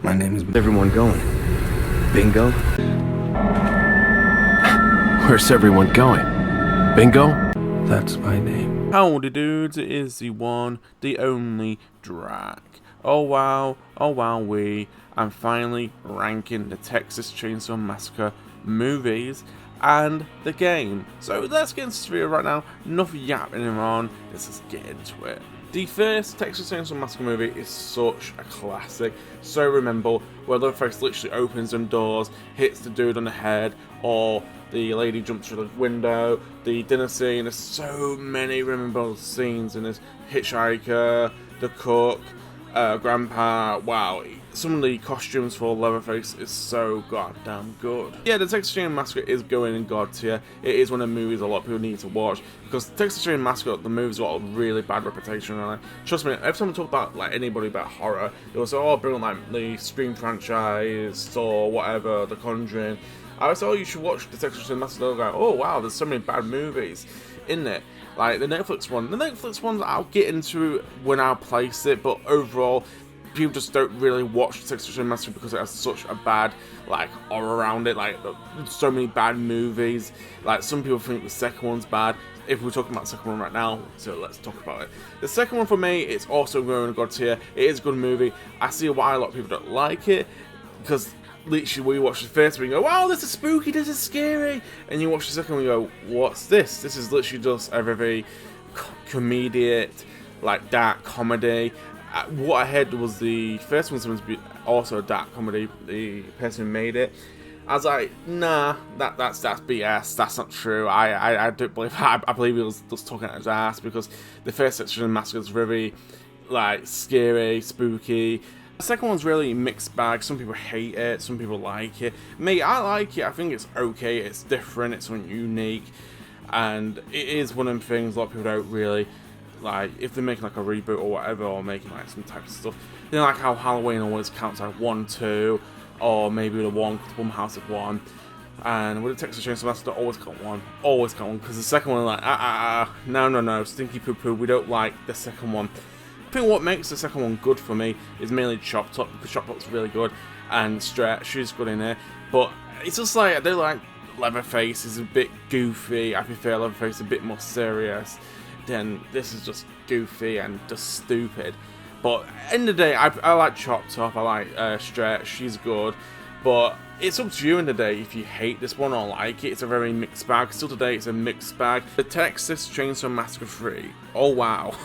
My name is... Everyone going? Bingo? Where's everyone going? Bingo? That's my name. Howdy dudes, it is the one, the only Drac. Oh wow we. I'm finally ranking the Texas Chainsaw Massacre movies and the game. So let's get into this video right now. Enough yapping on, let's just get into it. The first Texas Chainsaw Massacre movie is such a classic, so rememberable, where Leatherface literally opens them doors, hits the dude on the head, or the lady jumps through the window, the dinner scene. There's so many memorable scenes in this. Hitchhiker, the cook, grandpa. Wow, some of the costumes for Leatherface is so goddamn good. Yeah, the Texas Chainsaw Massacre is going in God tier. It is one of the movies a lot of people need to watch, because Texas Chainsaw Massacre, the movie's got a really bad reputation. And trust me, every time I talk about anybody about horror, they will say, "Oh, bring on the Scream franchise or whatever, The Conjuring." I would say, "Oh, you should watch the Texas Chainsaw Massacre." They'll go, "Oh wow, there's so many bad movies in it." Like the Netflix one I'll get into when I place it, but overall, people just don't really watch the Texas Chainsaw Massacre because it has such a bad aura around it. So many bad movies. Some people think the second one's bad. If we're talking about the second one right now, so let's talk about it. The second one for me, it's also going to God tier. It is a good movie. I see why a lot of people don't like it, because literally we watch the first one and go, "Wow, this is spooky, this is scary," and you watch the second one and you go, "What's this? This is literally just a very comedic, dark comedy." What I heard was the first one was supposed to be also a dark comedy. The person who made it, I was like, "Nah, that's BS. That's not true. I don't believe that. I believe he was just talking at his ass, because the first section of Massacre is very scary, spooky." The second one's really mixed bag. Some people hate it, some people like it. Me, I like it. I think it's okay. It's different. It's something unique, and it is one of them things a lot of people don't really like. If they're making a reboot or whatever, or making some type of stuff, they like how Halloween always counts 1, 2, or maybe the one House of 1. And with the Texas Chainsaw Massacre, always count one, because the second one no, stinky poo poo. We don't like the second one. I think what makes the second one good for me is mainly Chop Top, because Chop Top's really good, and Stretch, she's good in there. But it's just I do like Leatherface is a bit goofy. I prefer Leatherface a bit more serious. Then this is just goofy and just stupid. But end of the day, I like Chop Top, I like Stretch, she's good. But it's up to you in the day if you hate this one or like it. It's a very mixed bag. Still today, it's a mixed bag. The Texas Chainsaw Massacre 3. Oh wow.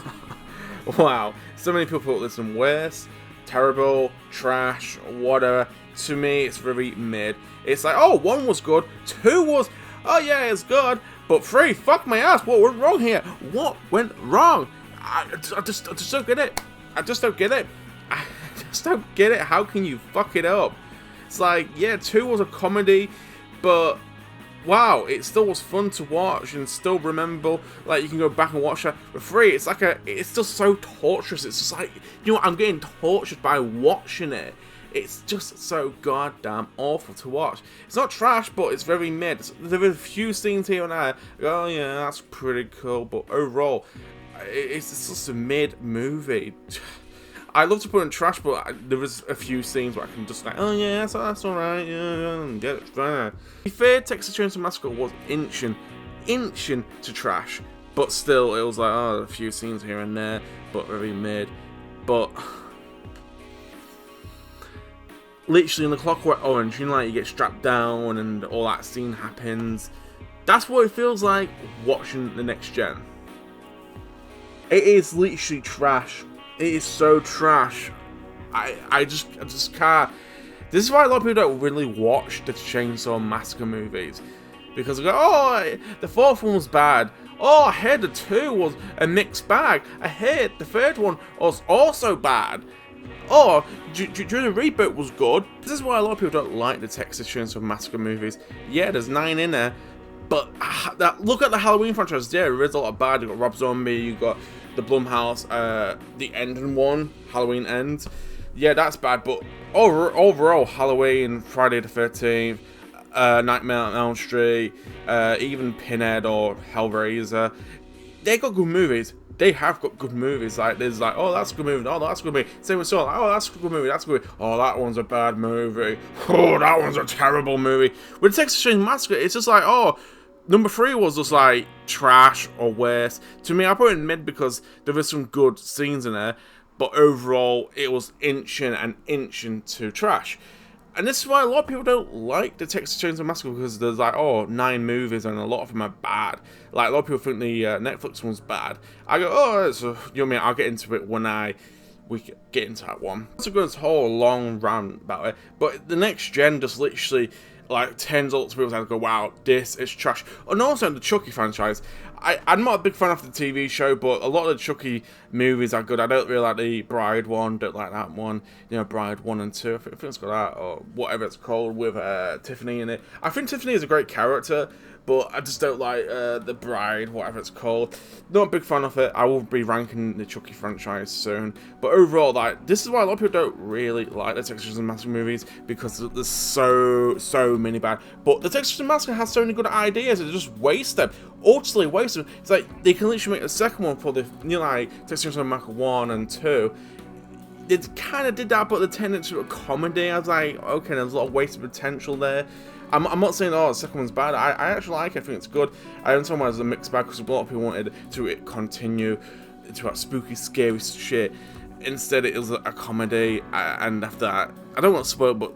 Wow, so many people thought this one worse, terrible, trash, whatever. To me, it's very mid. It's oh, 1 was good, 2 was, oh yeah, it's good, but 3, fuck my ass, what went wrong here? What went wrong? I just don't get it. I just don't get it. I just don't get it. How can you fuck it up? It's yeah, 2 was a comedy, but wow, it still was fun to watch and still rememberable. You can go back and watch that. For 3, it's it's just so torturous. It's just I'm getting tortured by watching it. It's just so goddamn awful to watch. It's not trash, but it's very mid. There are a few scenes here and there. Oh yeah, that's pretty cool, but overall, it's just a mid movie. I love to put in trash, but there was a few scenes where I can just oh yeah, that's alright, yeah, get it fine. The third Texas Chainsaw Massacre was inching to trash, but still, it was oh, a few scenes here and there, but very mid. But literally in the Clockwork Orange, you get strapped down and all that scene happens. That's what it feels like watching the Next Gen. It is literally trash. It is so trash. I just can't. This is why a lot of people don't really watch the Chainsaw Massacre movies, because they go, "Oh, the 4th one was bad. Oh, I heard the 2 was a mixed bag. I heard the 3rd one was also bad. Oh, during the reboot was good." This is why a lot of people don't like the Texas Chainsaw Massacre movies. Yeah, there's 9 in there, but look at the Halloween franchise. Yeah, there is a lot of bad. You got Rob Zombie. You got the Blumhouse, the ending one, Halloween Ends. Yeah, that's bad, but overall, Halloween, Friday the 13th, Nightmare on Elm Street, even Pinhead or Hellraiser, they got good movies. they have got good movies. Like there's like, oh, that's a good movie. Oh, that's a good movie. Same with Saw. Like, oh, that's a good movie. That's a good movie. Oh, that one's a bad movie. Oh, that one's a terrible movie. With Texas Chainsaw Massacre, it's just like, oh, number 3 was just like trash or worse. To me, I put it in mid because there were some good scenes in there, but overall, it was inching and inching to trash. And this is why a lot of people don't like the Texas Chainsaw Massacre, because there's like, oh, 9 movies and a lot of them are bad. Like, a lot of people think the Netflix one's bad. I go, oh, so, you know what I mean? I'll get into it when we get into that one. It's a good whole long rant about it, but the next gen just literally like turns up to people and go, wow, this is trash. And also the Chucky franchise. I'm not a big fan of the TV show, but a lot of the Chucky movies are good. I don't really like the Bride one, don't like that one. You know, Bride 1 and 2, I think it's got that, or whatever it's called, with Tiffany in it. I think Tiffany is a great character, but I just don't like the Bride, whatever it's called. Not a big fan of it. I will be ranking the Chucky franchise soon. But overall, like, this is why a lot of people don't really like the Texas Chainsaw Massacre movies, because there's so many bad. But the Texas Chainsaw Massacre has so many good ideas, and they just waste them. Utterly waste them. It's like, they can literally make a second one for the, you know, like, Texas Chainsaw Massacre 1 and 2. They kind of did that, but they turned into a comedy. I was like, okay, there's a lot of wasted potential there. I'm not saying, oh, the second one's bad. I actually like it. I think it's good. I understand why there's a mixed bag, because a lot of people wanted to continue to that spooky, scary shit. Instead, it was a comedy, and after that, I don't want to spoil, but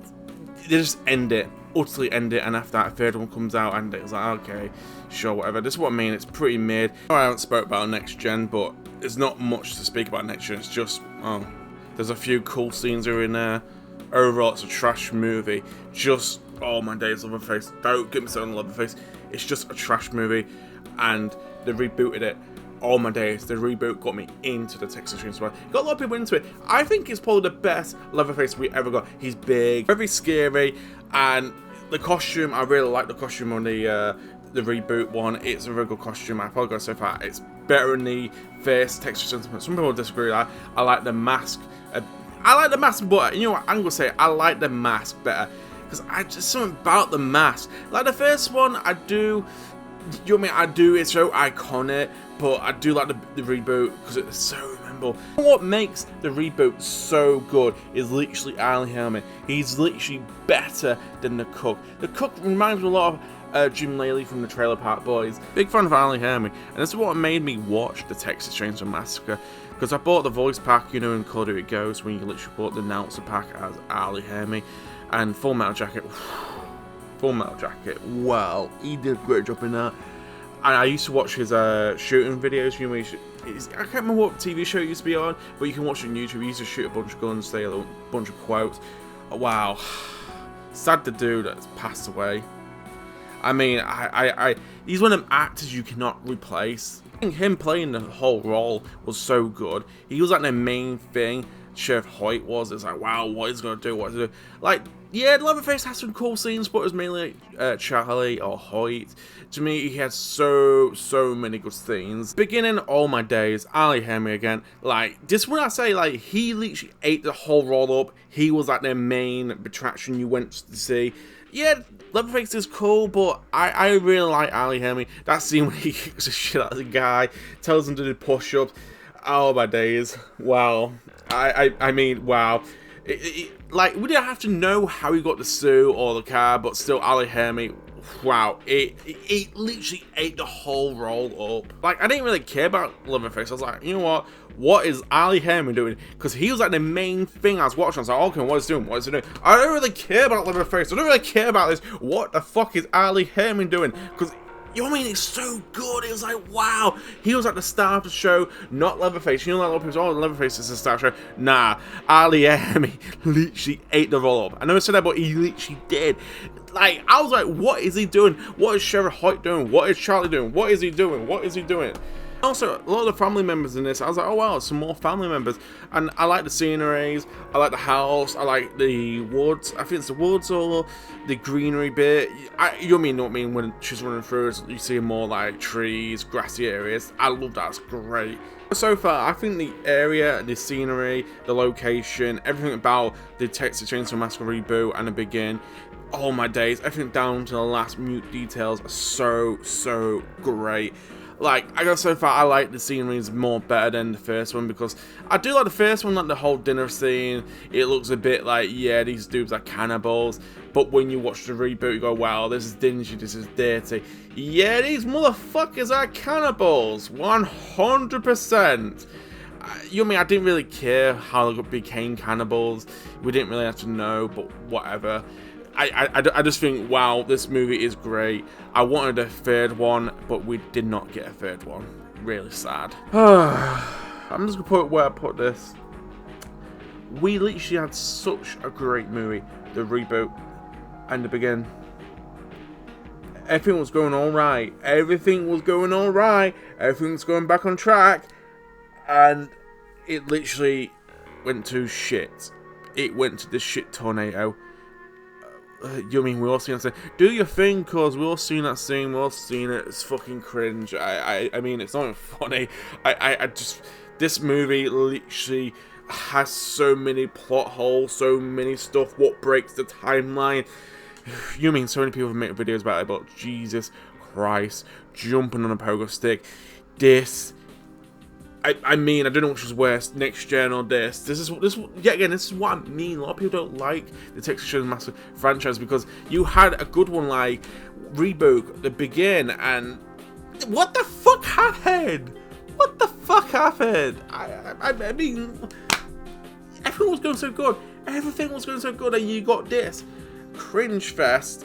they just end it, utterly end it, and after that, a third one comes out, and it's like, okay, sure, whatever. This is what I mean. It's pretty mid. I haven't spoke about next gen, but there's not much to speak about next gen. It's just, oh, there's a few cool scenes here in there. Overall, it's a trash movie. Just, oh my days, Leatherface. Don't get me started on Leatherface. It's just a trash movie, and they rebooted it. Oh my days, the reboot got me into the Texas Chainsaw Massacre. Got a lot of people into it. I think it's probably the best Leatherface we ever got. He's big, very scary, and the costume, I really like the costume on the reboot one. It's a very good costume. I probably go so far. It's better than the first Texas Chainsaw Massacre. Some people disagree. I like the mask. I like the mask, but you know what? I'm gonna say I like the mask better, because I just something about the mask. Like the first one, I do. You know what I mean? I do. It's so iconic, but I do like the reboot because it's so memorable. What makes the reboot so good is literally Ali Herman. He's literally better than the Cook. The Cook reminds me a lot of Jim Laley from the Trailer Park Boys. Big fan of Ali Herman, and this is what made me watch the Texas Chainsaw Massacre. Because I bought the voice pack, you know, in Call of Duty Ghosts, when you literally bought the announcer pack as Ali Herman, and Full Metal Jacket. Full Metal Jacket, wow, he did a great job in that. And I used to watch his shooting videos. You know, I can't remember what TV show it used to be on, but you can watch it on YouTube. He used to shoot a bunch of guns, say a bunch of quotes. Wow, sad the dude that's passed away. I mean, he's one of them actors you cannot replace. I think him playing the whole role was so good. He was like the main thing. Sheriff Hoyt was. It's like, wow, what he's gonna do? What he's gonna do? Like, yeah, Leatherface has some cool scenes, but it was mainly Charlie or Hoyt. To me, he had so many good scenes. Beginning all my days, Ali Herman again. Like, just when I say, like, he literally ate the whole role up. He was like their main attraction you went to see. Yeah, Leatherface is cool, but I really like Ali Herman. That scene when he kicks the shit out of the guy, tells him to do push-ups. Oh my days, wow. I mean, wow. Like, we didn't have to know how he got the suit or the car, but still, Ali Herman, wow, it literally ate the whole role up. Like, I didn't really care about Leatherface. I was like, you know what is Ali Herman doing? Because he was like the main thing I was watching. I was like, okay, what is he doing? What is he doing? I don't really care about Leatherface. I don't really care about this. What the fuck is Ali Herman doing? Because, you know what I mean? It's so good. It was like, wow. He was like the star of the show, not Leatherface. You know, like a lot of people say, oh, Leatherface is the star of the show. Nah, Ali Herman literally ate the roll up. I never said that, but he literally did. Like, I was like, what is he doing? What is Sheriff Hoyt doing? What is Charlie doing? What is he doing? What is he doing? Also, a lot of the family members in this, I was like, oh wow, some more family members. And I like the sceneries, I like the house, I like the woods. I think it's the woods or the greenery bit. You know what I mean? When she's running through, you see more like trees, grassy areas. I love that, it's great. So far, I think the area, the scenery, the location, everything about the Texas Chainsaw Massacre reboot and the begin, oh my days, everything down to the last minute details are so great. Like, I gotta say, far, I like the sceneries more better than the first one, because I do like the first one, like the whole dinner scene. It looks a bit like, yeah, these dudes are cannibals. But when you watch the reboot, you go, wow, this is dingy, this is dirty. Yeah, these motherfuckers are cannibals, 100%. You know what I mean? I didn't really care how they became cannibals. We didn't really have to know, but whatever. I just think, wow, this movie is great. I wanted a third one, but we did not get a third one. Really sad. I'm just gonna put where I put this. We literally had such a great movie. The reboot and the beginning. Everything was going all right. Everything was going all right. Everything was going back on track. And it literally went to shit. It went to the shit tornado. You mean we all seen that scene? Do your thing, cause we all seen that scene. We all seen it. It's fucking cringe. I mean, it's not even funny. I just, this movie literally has so many plot holes, so many stuff. What breaks the timeline? You mean so many people make videos about it, but Jesus Christ, jumping on a pogo stick. This. I mean, I don't know which was worse, next gen or this. This is yet again. This is what I mean. A lot of people don't like the Texas Chainsaw Massacre franchise because you had a good one like Reboot, The Begin, and what the fuck happened? What the fuck happened? I mean, everything was going so good. Everything was going so good, and you got this cringe fest,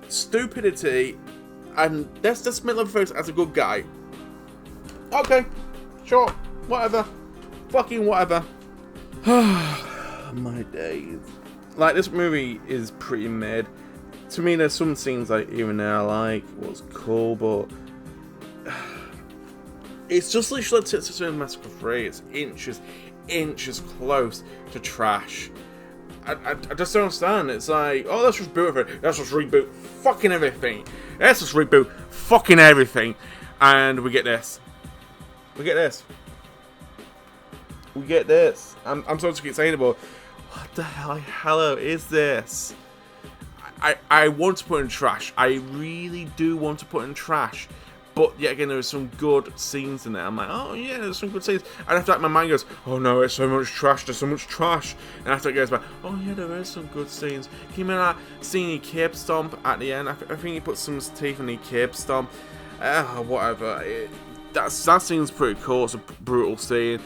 stupidity, and let's just make Leatherface as a good guy. Okay. Sure, whatever. Fucking whatever. My days. Like, this movie is pretty mid. To me, there's some scenes like even there I like, was cool, but it's just literally like Texas Chainsaw Massacre 3. It's inches close to trash. I just don't understand. It's like, oh, let's just reboot it. Let's just reboot fucking everything. Let's just reboot fucking everything. And we get this. We get this. We get this. I'm sorry to keep saying it, but what the hell is this? I want to put in trash. I really do want to put in trash. But yet again, there's some good scenes in there. I'm like, oh yeah, there's some good scenes. And after that, my mind goes, oh no, it's so much trash. There's so much trash. And after it goes back, oh yeah, there is some good scenes. Can you remember that scene he curb stomp at the end? I think he put some teeth in the curb stomp. Whatever. That scene's pretty cool. It's a brutal scene.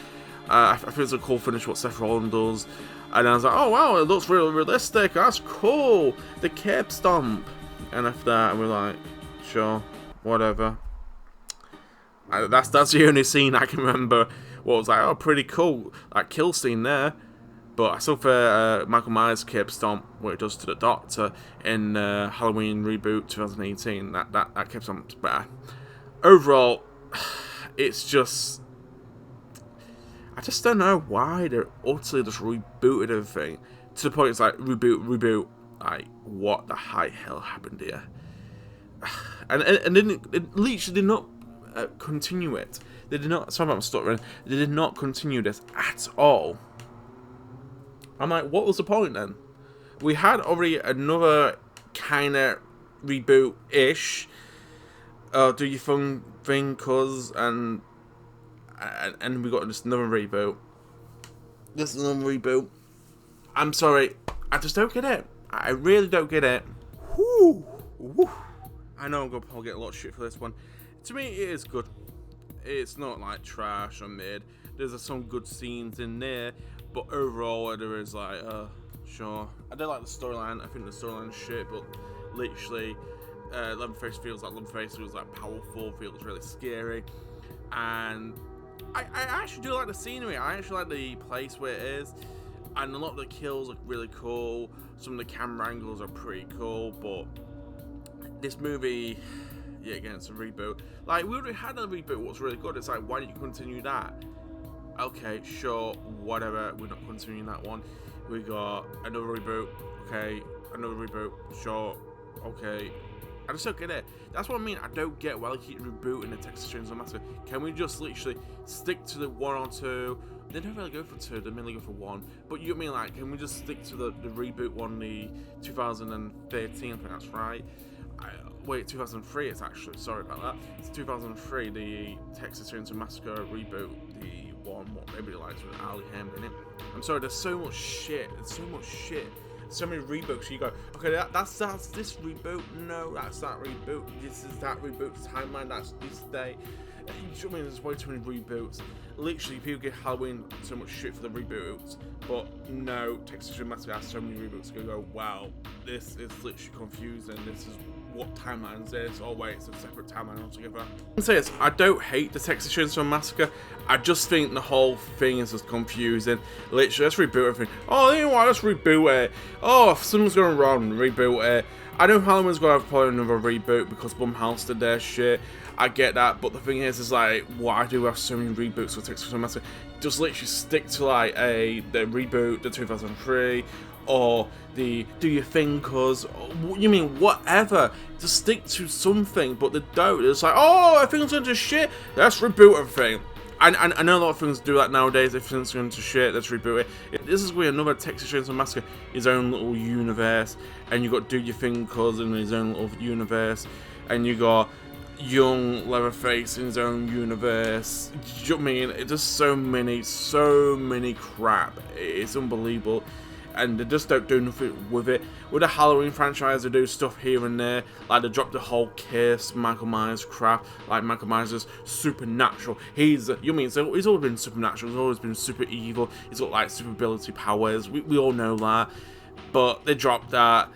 I think it's a cool finish what Seth Rollins does. And I was like, oh wow, it looks really realistic. That's cool. The curb stomp. And after that, we're like, sure, whatever. That's the only scene I can remember. What was like, oh, pretty cool. That kill scene there. But I still prefer Michael Myers' curb stomp, what it does to the Doctor in Halloween Reboot 2018. That curb stomp's better. Overall, it's just, I just don't know why they're utterly just rebooted everything to the point it's like reboot. Like, what the high hell happened here? And then it literally did not continue it. They did not. Sorry, I'm stuttering. They did not continue this at all. I'm like, what was the point then? We had already another kind of reboot-ish. Do your fun thing, cuz, and we got just another reboot. This is another reboot. I'm sorry, I just don't get it. I really don't get it. Whew. Whew. I know I'm gonna probably get a lot of shit for this one. To me, it is good. It's not like trash or mid. There's some good scenes in there, but overall, there is like, sure. I don't like the storyline. I think the storyline's shit, but literally. Leatherface feels like powerful, feels really scary, and I actually do like the scenery. I actually like the place where it is, and a lot of the kills look really cool. Some of the camera angles are pretty cool, but this movie, yeah, again, it's a reboot. Like, we already had a reboot. What's really good? It's like, why did you continue that? Okay, sure, whatever. We're not continuing that one. We got another reboot. Okay, another reboot. Sure, okay. I just don't get it. That's what I mean. I don't get why they keep rebooting the Texas Chainsaw Massacre. Can we just literally stick to the 1 or 2? They don't really go for 2. They mainly go for 1. But you know what I mean? Like, can we just stick to the reboot one, the 2013? I think that's right. Wait, 2003 it's actually, sorry about that. It's 2003, the Texas Chainsaw Massacre reboot, the one what maybe likes with Ali Ham in it. I'm sorry, there's so much shit, so many reboots. You go, okay, that's this reboot, no, that's that reboot, this is that reboot, timeline, that's this day. You know what I mean? There's way too many reboots. Literally, people give Halloween so much shit for the reboots, but no, Texas Chainsaw Massacre has so many reboots. You go, wow, this is literally confusing. This is what timeline is this? Oh wait, it's a separate timeline altogether. I can say this, I don't hate the Texas Chainsaw Massacre. I just think the whole thing is just confusing. Literally, let's reboot everything. Oh, you know what? Let's reboot it. Oh, if something's going wrong, reboot it. I know Halloween's going to have probably another reboot because Blumhouse did their shit. I get that, but the thing is like, why do we have so many reboots for Texas Chainsaw Massacre? Just literally stick to like the reboot, the 2003, or the do your thing, cause you mean whatever. Just stick to something, but they don't. It's like, oh, everything's going to shit. Let's reboot everything. I know a lot of things do that nowadays. If things going to shit, let's reboot it. This is where another Texas Chainsaw Massacre, his own little universe, and you got Do Your Thing Cuz in his own little universe, and you got young Leatherface in his own universe. Do you know what I mean? It's just so many crap. It's unbelievable. And they just don't do nothing with it. With the Halloween franchise, they do stuff here and there. Like, they dropped the whole Kiss, Michael Myers crap. Like, Michael Myers is supernatural. He's always been supernatural. He's always been super evil. He's got, like, super ability powers. We all know that. But they dropped that.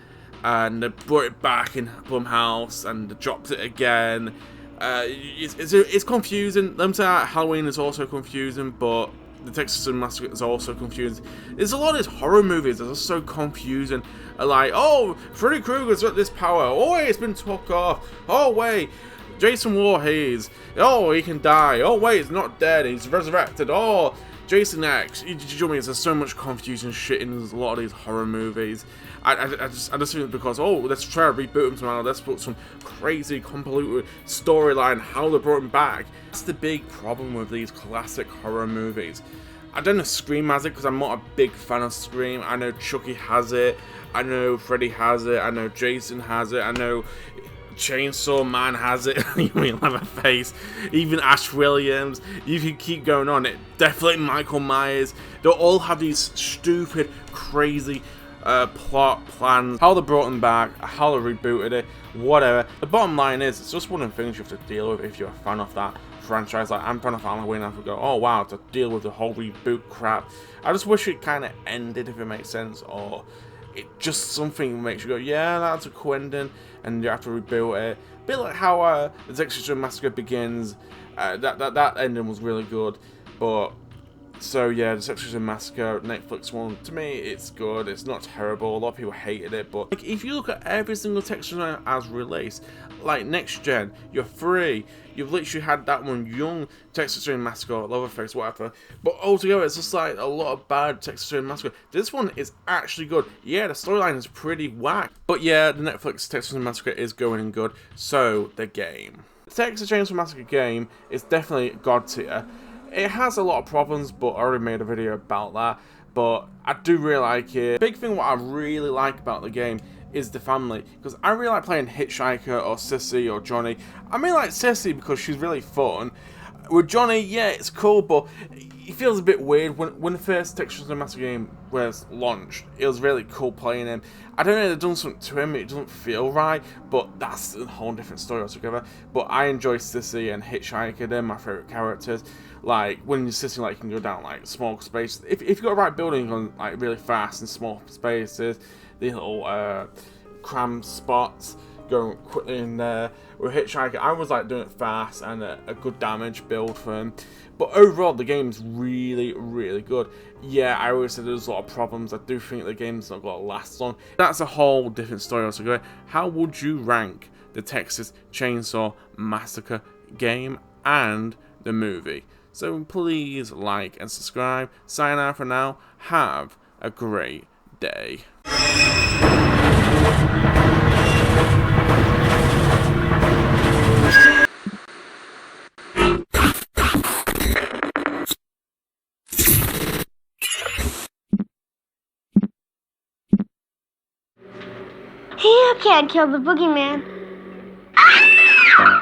And they brought it back in Blumhouse. And they dropped it again. It's confusing. Let me say that Halloween is also confusing, but the Texas Chainsaw Massacre is also confusing. There's a lot of these horror movies that are so confusing. Like, oh, Freddy Krueger's got this power. Oh, wait, it's been took off. Oh, wait, Jason Voorhees. Oh, he can die. Oh, wait, he's not dead. He's resurrected. Oh, Jason X. You know what I mean? There's so much confusing shit in a lot of these horror movies. I just think because, oh, let's try to reboot them tomorrow. Let's put some crazy, convoluted storyline, how they brought him back. That's the big problem with these classic horror movies. I don't know Scream has it because I'm not a big fan of Scream. I know Chucky has it. I know Freddy has it. I know Jason has it. I know Chainsaw Man has it. You mean Leatherface? Even Ash Williams. You can keep going on. It definitely Michael Myers. They all have these stupid, crazy plot plans, how they brought them back, how they rebooted it, whatever. The bottom line is, it's just one of the things you have to deal with if you're a fan of that franchise. Like, I'm a fan of Halloween, I have to go, oh wow, to deal with the whole reboot crap. I just wish it kind of ended, if it makes sense, or it just something makes you go, yeah, that's a cool ending, and you have to reboot it. A bit like how the Texas Chainsaw Massacre begins. That ending was really good, but so yeah, the Texas Chainsaw Massacre Netflix one, to me, it's good. It's not terrible. A lot of people hated it, but like, if you look at every single Texas Chainsaw as released, like next gen, you're free. You've literally had that one young Texas Chainsaw Massacre, Leatherface, whatever. But altogether, it's just like a lot of bad Texas Chainsaw Massacre. This one is actually good. Yeah, the storyline is pretty whack, but yeah, the Netflix Texas Chainsaw Massacre is going good. So the game, the Texas Chainsaw Massacre game, is definitely god tier. It has a lot of problems, but I already made a video about that. But I do really like it. Big thing what I really like about the game is the family, because I really like playing Hitchhiker or Sissy or Johnny. I mean, like Sissy because she's really fun. With Johnny, yeah, it's cool, but it feels a bit weird. When the first Texas Chainsaw Massacre game was launched, it was really cool playing him. I don't know if they've done something to him, it doesn't feel right, but that's a whole different story altogether. But I enjoy Sissy and Hitchhiker, they're my favourite characters. Like, when you're Sissy, like, you can go down, like, small spaces. If you've got the right building on, like, really fast in small spaces, these little cram spots, going quickly in there. With Hitchhiker, I was like doing it fast and a good damage build for him. But overall, the game's really, really good. Yeah, I always said there's a lot of problems. I do think the game's not going to last long. That's a whole different story altogether. How would you rank the Texas Chainsaw Massacre game and the movie? So please like and subscribe. Sign out for now. Have a great day. You can't kill the boogeyman.